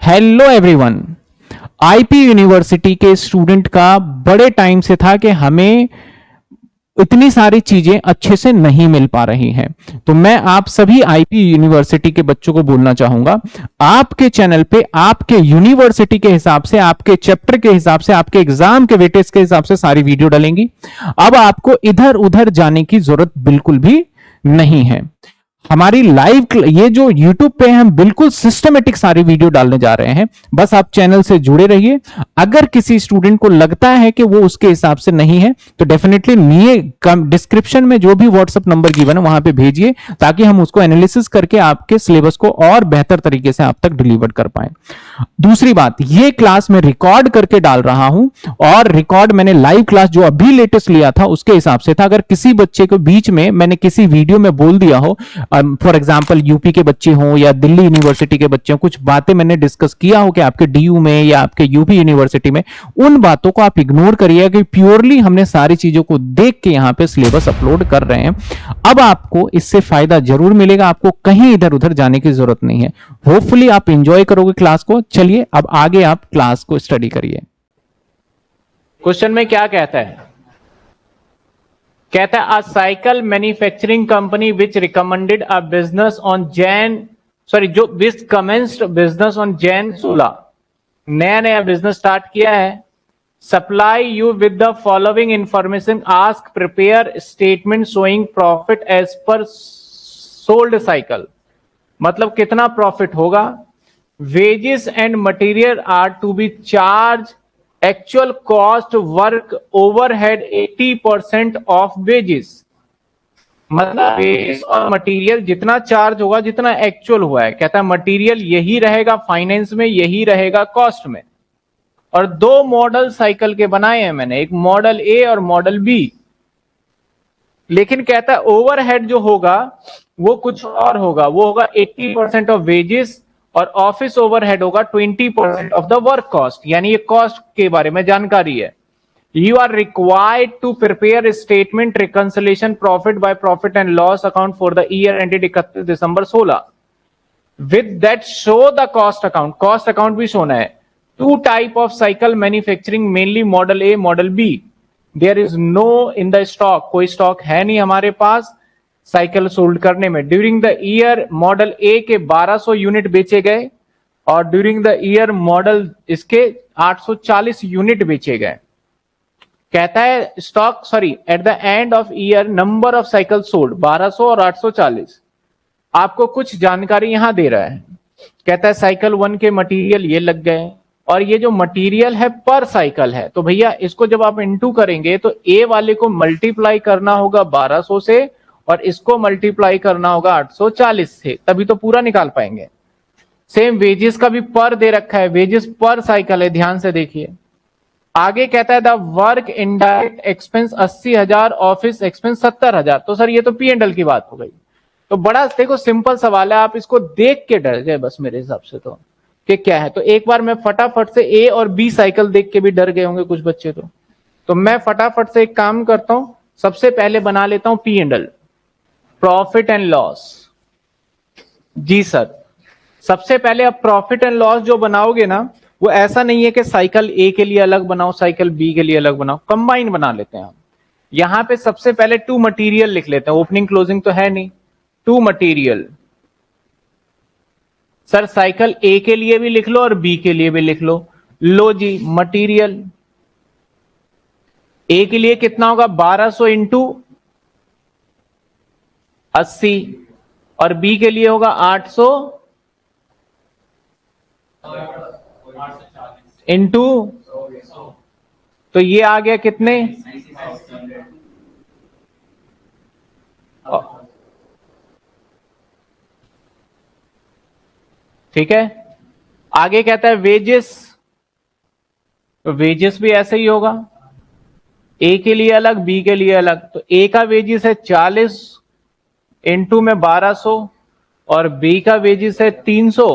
Hello everyone. IP university के student का बड़े टाइम से था कि हमें इतनी सारी चीजें अच्छे से नहीं मिल पा रही हैं, तो मैं आप सभी आईपी यूनिवर्सिटी के बच्चों को बोलना चाहूंगा, आपके चैनल पे आपके यूनिवर्सिटी के हिसाब से, आपके चैप्टर के हिसाब से, आपके एग्जाम के वेटेज के हिसाब से सारी वीडियो डलेंगी। अब आपको इधर उधर जाने की जरूरत बिल्कुल भी नहीं है। हमारी लाइव ये जो YouTube पे हम बिल्कुल सिस्टमेटिक सारी वीडियो डालने जा रहे हैं, बस आप चैनल से जुड़े रहिए। अगर किसी स्टूडेंट को लगता है कि वो उसके हिसाब से नहीं है, तो डेफिनेटली डिस्क्रिप्शन में जो भी व्हाट्सएप नंबर गिवन है वहां पे भेजिए, ताकि हम उसको एनालिसिस करके आपके सिलेबस को और बेहतर तरीके से आप तक डिलीवर कर पाए। दूसरी बात, ये क्लास मैं रिकॉर्ड करके डाल रहा हूं, और रिकॉर्ड मैंने लाइव क्लास जो अभी लेटेस्ट लिया था उसके हिसाब से था। अगर किसी बच्चे को बीच में मैंने किसी वीडियो में बोल दिया हो, फॉर एग्जाम्पल यूपी के बच्चे हों या दिल्ली यूनिवर्सिटी के बच्चे हों, कुछ बातें मैंने डिस्कस किया हो कि आपके डीयू में या आपके यूपी यूनिवर्सिटी में, उन बातों को आप इग्नोर करिएगा कि प्योरली हमने सारी चीजों को देख के यहां पे सिलेबस अपलोड कर रहे हैं। अब आपको इससे फायदा जरूर मिलेगा, आपको कहीं इधर उधर जाने की जरूरत नहीं है। होपफुली आप इंजॉय करोगे क्लास को। चलिए अब आगे आप क्लास को स्टडी करिए। क्वेश्चन में क्या कहता है? कहता है a cycle manufacturing company which recommended a business on जो which commenced business on Jan 16, नया बिजनेस स्टार्ट किया है। Supply you with the following information, ask prepare statement showing profit as per sold cycle. मतलब कितना profit होगा। Wages and material are to be charge actual cost work overhead 80% of wages. मतलब wages और material जितना charge होगा जितना actual हुआ है। कहता है मटेरियल यही रहेगा फाइनेंस में, यही रहेगा कॉस्ट में। और दो मॉडल साइकिल के बनाए हैं मैंने, एक मॉडल ए और मॉडल बी। लेकिन कहता है ओवरहेड जो होगा वो कुछ और होगा, वो होगा 80% ऑफ वेजेस, और ऑफिस ओवरहेड होगा 20% ऑफ द वर्क कॉस्ट। यानी ये कॉस्ट के बारे में जानकारी है। You are required to prepare statement reconciliation profit by profit and loss account for the year ended 31 December 16 with that show the cost account. Cost account भी शोना है। Two type of cycle manufacturing, mainly model A model B. There is no in the stock, कोई stock है नहीं हमारे पास cycle sold करने में। During the year model A के 1200 यूनिट बेचे गए, और ड्यूरिंग द ईयर मॉडल इसके 840 यूनिट बेचे गए। कहता है stock at the end of year number of cycle sold 1200 और 840। आपको कुछ जानकारी यहां दे रहा है। कहता है साइकिल 1 के मटेरियल ये लग गए, और ये जो मटेरियल है पर साइकिल है, तो भैया इसको जब आप इनटू करेंगे तो ए वाले को मल्टीप्लाई करना होगा 1200 से, और इसको मल्टीप्लाई करना होगा 840 से, तभी तो पूरा निकाल पाएंगे। सेम वेजेस का भी पर दे रखा है, वेजेस पर साइकिल है, ध्यान से देखिए। आगे कहता है the work indirect expense 80,000, office expense 70,000। तो सर ये तो पी एंड एल की बात हो गई। तो बड़ा देखो सिंपल सवाल है, आप इसको देख के डर गए बस मेरे हिसाब से तो कि क्या है। तो एक बार मैं फटाफट से ए और बी साइकिल देख के भी डर गए होंगे कुछ बच्चे तो मैं फटाफट से एक काम करता हूं, सबसे पहले बना लेता हूं P and L, profit and loss. जी सर, सबसे पहले अब प्रॉफिट एंड लॉस जो बनाओगे ना, वो ऐसा नहीं है कि साइकिल ए के लिए अलग बनाओ साइकिल बी के लिए अलग बनाओ, कंबाइन बना लेते हैं हम। यहां पे सबसे पहले टू मटेरियल लिख लेते हैं, ओपनिंग क्लोजिंग तो है नहीं। टू मटेरियल, सर साइकिल ए के लिए भी लिख लो और बी के लिए भी लिख लो। लो जी, मटेरियल ए के लिए कितना होगा 1200 इंटू 80, और बी के लिए होगा 800 इंटू, तो ये आ गया कितने, ठीक है। आगे कहता है वेजेस, तो वेजेस भी ऐसे ही होगा, ए के लिए अलग बी के लिए अलग। तो ए का वेजेस है 40 इंटू में 1200, और बी का वेजेस है 300,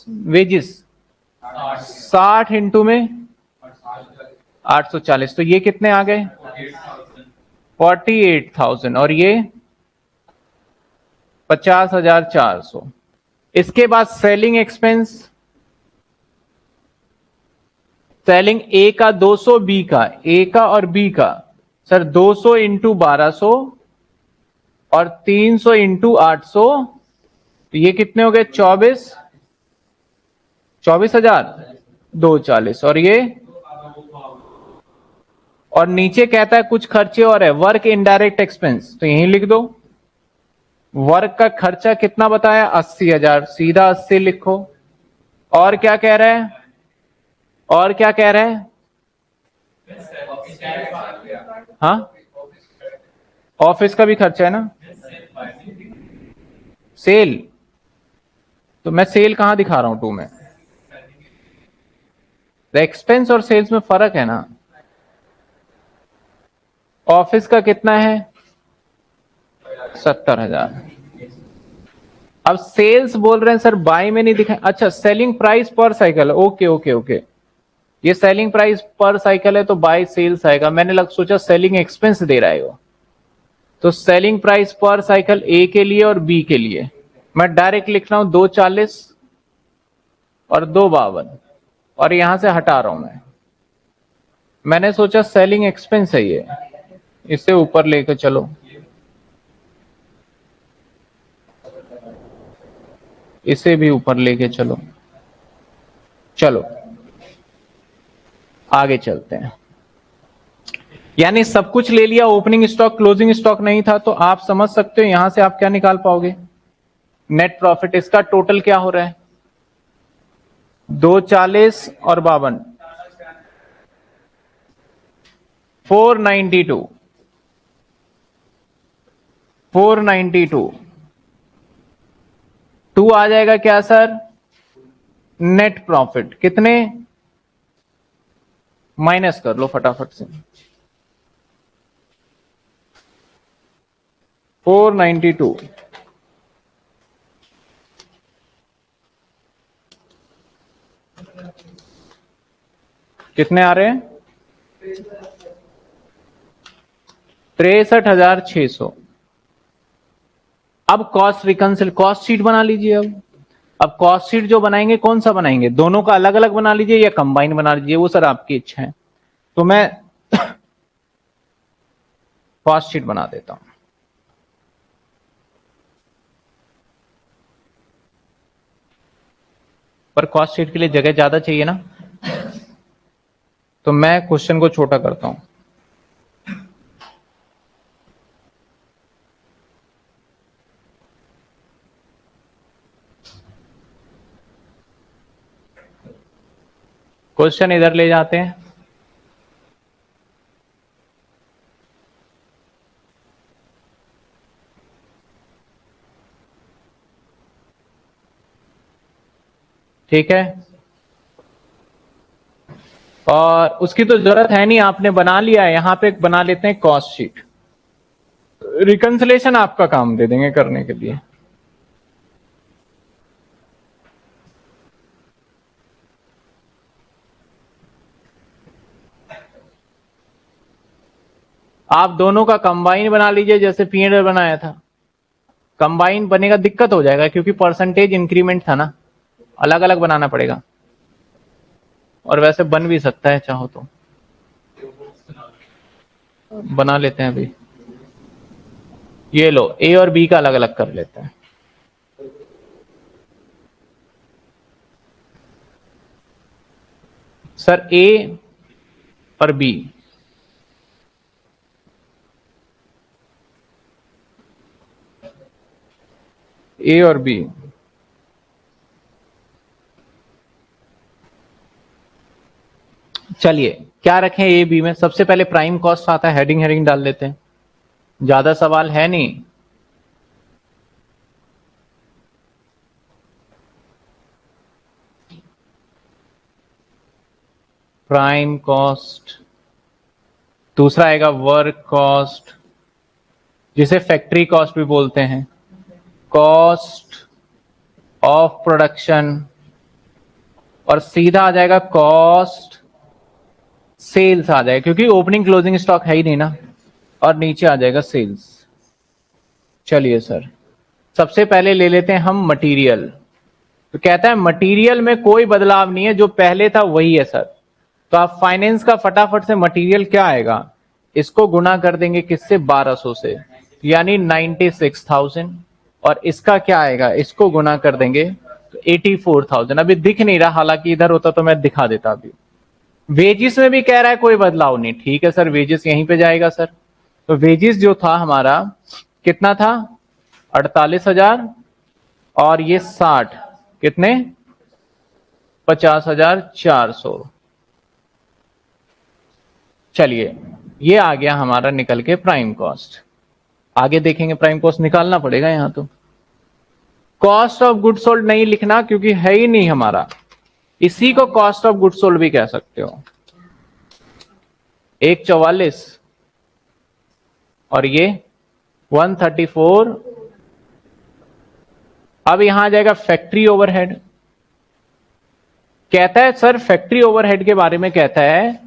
वेजेस 60 इंटू में 840। तो ये कितने आ गए 48,000, और ये 50,400। इसके बाद सेलिंग एक्सपेंस, सेलिंग ए का 200, बी का, ए का और बी का सर 200 इंटू 1200 और 300 इंटू 800, तो ये कितने हो गए 24,000 240, और ये, और नीचे कहता है कुछ खर्चे और है, वर्क इनडायरेक्ट एक्सपेंस, तो यहीं लिख दो। वर्क का खर्चा कितना बताया 80,000, सीधा 80 लिखो। और क्या कह रहा है, और क्या कह रहा है, हाँ ऑफिस का भी खर्चा है ना, सेल, तो मैं सेल कहां दिखा रहा हूं 2 में, एक्सपेंस और सेल्स में फर्क है ना। ऑफिस का कितना है 70,000। अब सेल्स बोल रहे हैं सर बाय में नहीं दिखा, अच्छा सेलिंग प्राइस पर साइकिल, ओके ओके ओके, ये सेलिंग प्राइस पर साइकिल है तो बाय सेल्स आएगा, मैंने सोचा सेलिंग एक्सपेंस दे रहा है वो, तो सेलिंग प्राइस पर साइकिल ए के लिए और बी के लिए मैं डायरेक्ट लिख रहा हूं 240 और 252, और यहां से हटा रहा हूं मैंने सोचा सेलिंग एक्सपेंस है ये, इसे ऊपर लेकर चलो, इसे भी ऊपर लेके चलो, चलो आगे चलते हैं। यानी सब कुछ ले लिया, ओपनिंग स्टॉक क्लोजिंग स्टॉक नहीं था, तो आप समझ सकते हो यहां से आप क्या निकाल पाओगे, नेट प्रॉफिट। इसका टोटल क्या हो रहा है 240 और 52, 492, 492, 2 आ जाएगा क्या सर नेट प्रॉफिट, कितने माइनस कर लो फटाफट से, 492, कितने आ रहे हैं 63,600। अब कॉस्ट रिकंसिल, कॉस्ट शीट बना लीजिए। अब कॉस्ट शीट जो बनाएंगे कौन सा बनाएंगे, दोनों का अलग अलग बना लीजिए या कंबाइन बना लीजिए, वो सर आपकी इच्छा है। तो मैं कॉस्ट शीट बना देता हूं। पर कॉस्ट शीट के लिए जगह ज्यादा चाहिए ना, तो मैं क्वेश्चन को छोटा करता हूं। क्वेश्चन इधर ले जाते हैं, ठीक है, और उसकी तो जरूरत है नहीं, आपने बना लिया है, यहां पे बना लेते हैं कॉस्ट शीट, रिकंसिलेशन आपका काम दे देंगे करने के लिए। आप दोनों का कंबाइन बना लीजिए, जैसे पीएनएल बनाया था, कंबाइन बनेगा दिक्कत हो जाएगा क्योंकि परसेंटेज इंक्रीमेंट था ना, अलग अलग बनाना पड़ेगा, और वैसे बन भी सकता है चाहो तो, बना लेते हैं अभी, ये लो ए और बी का अलग अलग कर लेते हैं। सर ए और बी, ए और बी, चलिए क्या रखें ए बी में, सबसे पहले प्राइम कॉस्ट आता है, हेडिंग हेडिंग डाल लेते हैं, ज्यादा सवाल है नहीं। प्राइम कॉस्ट, दूसरा आएगा वर्क कॉस्ट, जिसे फैक्ट्री कॉस्ट भी बोलते हैं, कॉस्ट ऑफ प्रोडक्शन, और सीधा आ जाएगा कॉस्ट सेल्स आ जाएगा, क्योंकि ओपनिंग क्लोजिंग स्टॉक है ही नहीं ना, और नीचे आ जाएगा सेल्स। चलिए सर, सबसे पहले ले लेते हैं हम मटेरियल, तो कहता है मटेरियल में कोई बदलाव नहीं है, जो पहले था वही है सर। तो आप फाइनेंस का फटाफट से मटेरियल क्या आएगा, इसको गुना कर देंगे किससे, 1200 से, यानी 96,000। और इसका क्या आएगा, इसको गुना कर देंगे तो 84,000। अभी दिख नहीं रहा, हालांकि इधर होता तो मैं दिखा देता। अभी वेजिस में भी कह रहा है कोई बदलाव नहीं, ठीक है सर, वेजिस यहीं पे जाएगा सर। तो वेजिस जो था हमारा कितना था, 48,000, और ये 60, कितने, 50,400। चलिए ये आ गया हमारा निकल के प्राइम कॉस्ट। आगे देखेंगे, प्राइम कॉस्ट निकालना पड़ेगा यहां। तो कॉस्ट ऑफ गुड सोल्ड नहीं लिखना क्योंकि है ही नहीं हमारा, इसी को कॉस्ट ऑफ गुड सोल्ड भी कह सकते हो। 144 और ये 134। अब यहां आ जाएगा फैक्ट्री ओवरहेड। कहता है सर फैक्ट्री ओवरहेड के बारे में कहता है,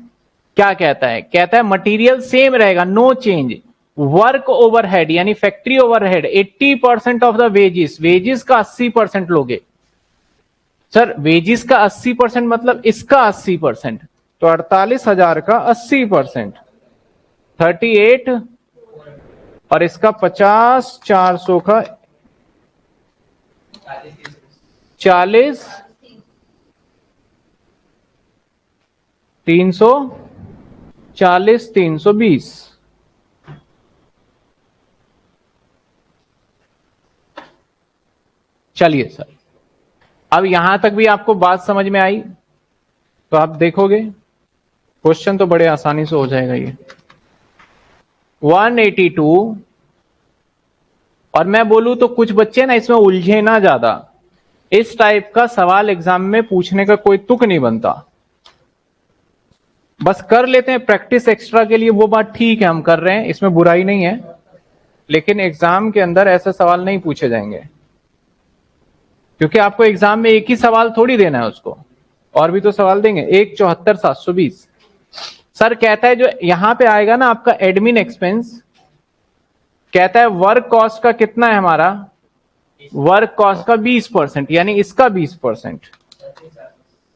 क्या कहता है, कहता है मटेरियल सेम रहेगा, नो चेंज। वर्क ओवरहेड यानी factory overhead 80% of the wages, wages का 80% लोगे सर। वेजिस का 80% मतलब इसका 80%, तो 48,000 का 80%, 38, और इसका 50, 400 का 40, 340, 320। चलिए सर, अब यहां तक भी आपको बात समझ में आई, तो आप देखोगे क्वेश्चन तो बड़े आसानी से हो जाएगा ये। 182, और मैं बोलूं तो कुछ बच्चे ना इसमें उलझे ना ज्यादा, इस टाइप का सवाल एग्जाम में पूछने का कोई तुक नहीं बनता। बस कर लेते हैं प्रैक्टिस एक्स्ट्रा के लिए, वो बात ठीक है, हम कर रहे हैं, इसमें बुराई नहीं है, लेकिन एग्जाम के अंदर ऐसे सवाल नहीं पूछे जाएंगे, क्योंकि आपको एग्जाम में एक ही सवाल थोड़ी देना है उसको, और भी तो सवाल देंगे। 174,720 सर कहता है जो यहां पे आएगा ना आपका एडमिन एक्सपेंस, कहता है वर्क कॉस्ट का कितना है हमारा, वर्क कॉस्ट का 20%, यानी इसका 20%,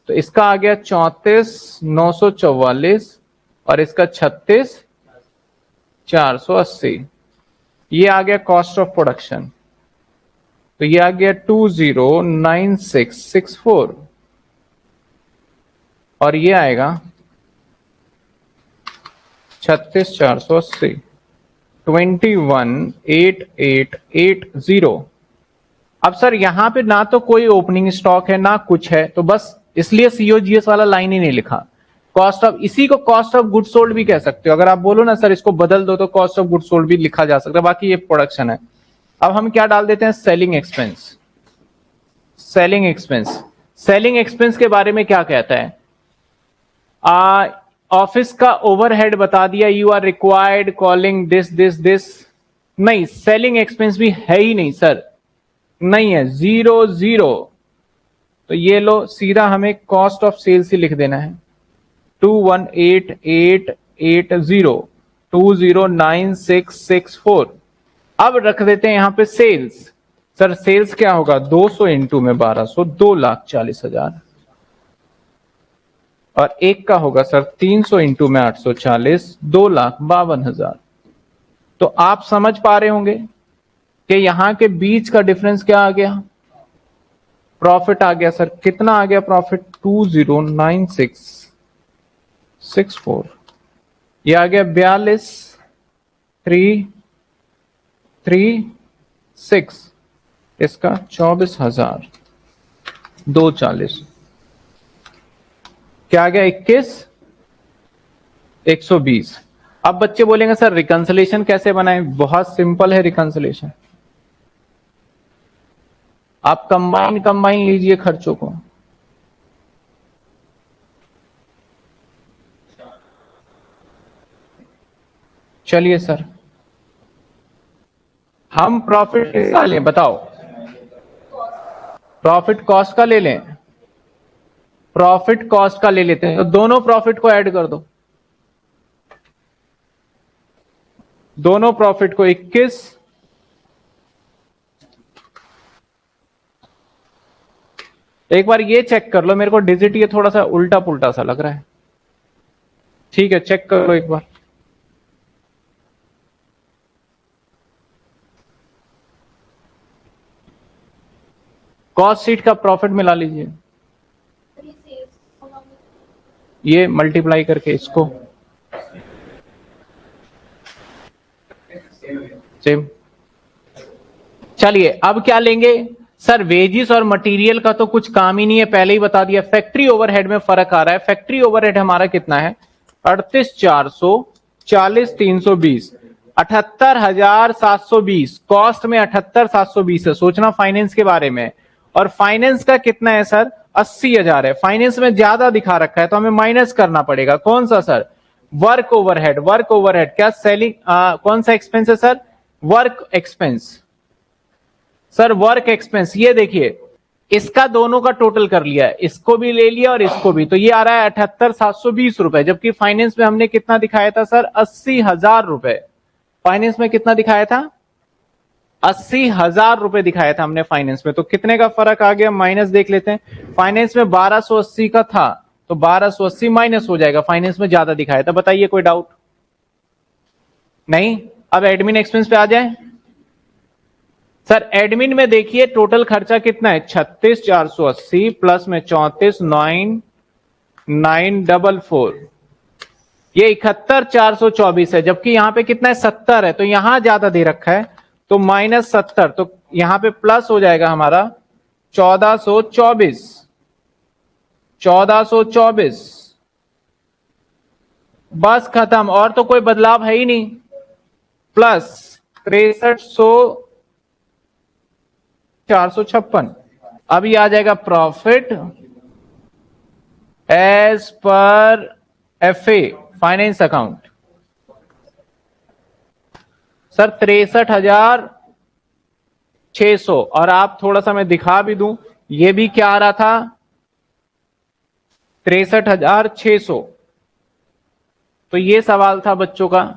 तो इसका आ गया 34,944, और इसका 36,480। ये आ गया कॉस्ट ऑफ प्रोडक्शन, तो ये आ गया 209664, और ये आएगा 36,480, 21,8880। अब सर यहां पे ना तो कोई ओपनिंग स्टॉक है ना कुछ है, तो बस इसलिए सीओजीएस वाला लाइन ही नहीं लिखा। कॉस्ट ऑफ, इसी को कॉस्ट ऑफ गुड सोल्ड भी कह सकते हो, अगर आप बोलो ना सर इसको बदल दो तो कॉस्ट ऑफ गुड सोल्ड भी लिखा जा सकता है, बाकी ये प्रोडक्शन है। अब हम क्या डाल देते हैं, selling expense. Selling expense, selling expense के बारे में क्या कहता है, ऑफिस का ओवरहेड बता दिया, you are required calling this this this, नहीं सेलिंग एक्सपेंस भी है ही नहीं सर, नहीं है, 0 0। तो ये लो सीधा हमें कॉस्ट ऑफ सेल्स ही लिख देना है, 218880, 209664। अब रख देते हैं यहां पे सेल्स। सर सेल्स क्या होगा, 200 इंटू में 1200, 2,40,000, और एक का होगा सर 300 इंटू में 840, 2,52,000। तो आप समझ पा रहे होंगे कि यहां के बीच का डिफरेंस क्या आ गया, प्रॉफिट आ गया। सर कितना आ गया प्रॉफिट, 209664, ये आ गया 42,336, इसका 24,240, क्या आ गया 21,120। अब बच्चे बोलेंगे सर रिकंसिलेशन कैसे बनाएं, बहुत सिंपल है रिकंसिलेशन, आप कंबाइन लीजिए खर्चों को, चलिए सर हम प्रॉफिट किसका लें बताओ, प्रॉफिट कॉस्ट का ले लें, प्रॉफिट कॉस्ट का ले लेते हैं, तो दोनों प्रॉफिट को ऐड कर दो, दोनों प्रॉफिट को 21 एक बार ये चेक कर लो, मेरे को डिजिट ये थोड़ा सा उल्टा पुल्टा सा लग रहा है। ठीक है, चेक कर लो एक बार। कॉस्ट शीट का प्रॉफिट मिला लीजिए, ये मल्टीप्लाई करके इसको सेम। चलिए अब क्या लेंगे सर, वेजिस और मटेरियल का तो कुछ काम ही नहीं है, पहले ही बता दिया। फैक्ट्री ओवरहेड में फर्क आ रहा है। फैक्ट्री ओवरहेड हमारा कितना है, 38,400, 40,320, 78,720। कॉस्ट में 78,720 है। सोचना फाइनेंस के बारे में। और फाइनेंस का कितना है सर, 80,000 है। फाइनेंस में ज्यादा दिखा रखा है तो हमें माइनस करना पड़ेगा। कौन सा sir, work overhead. Work overhead क्या, सेलिंग कौन सा एक्सपेंस है sir, work expense. Sir work expense, ये देखिए इसका दोनों का टोटल कर लिया है, इसको भी ले लिया और इसको भी, तो ये आ रहा है 78,720 रुपए। जबकि फाइनेंस में हमने कितना दिखाया था सर, 80,000 रुपए। फाइनेंस में कितना दिखाया था, 80,000 रुपए दिखाया था हमने फाइनेंस में। तो कितने का फर्क आ गया, माइनस देख लेते हैं। फाइनेंस में 1280 का था तो 1280 माइनस हो जाएगा, फाइनेंस में ज्यादा दिखाया था। बताइए कोई डाउट नहीं। अब एडमिन एक्सपेंस पे आ जाए सर। एडमिन में देखिए टोटल खर्चा कितना है, 36,480 प्लस में 34,944, ये 71,424 है। जबकि यहां पे कितना है, 70 है, तो यहां ज्यादा दे रखा है तो -70, तो यहां पे प्लस हो जाएगा हमारा 1424। 1424 बस खत्म, और तो कोई बदलाव है ही नहीं। प्लस 63,456। अभी आ जाएगा profit as per FA finance account sir 63,600। और आप थोड़ा सा मैं दिखा भी दूं, ये भी क्या आ रहा था, 63,600। तो ये सवाल था बच्चों का।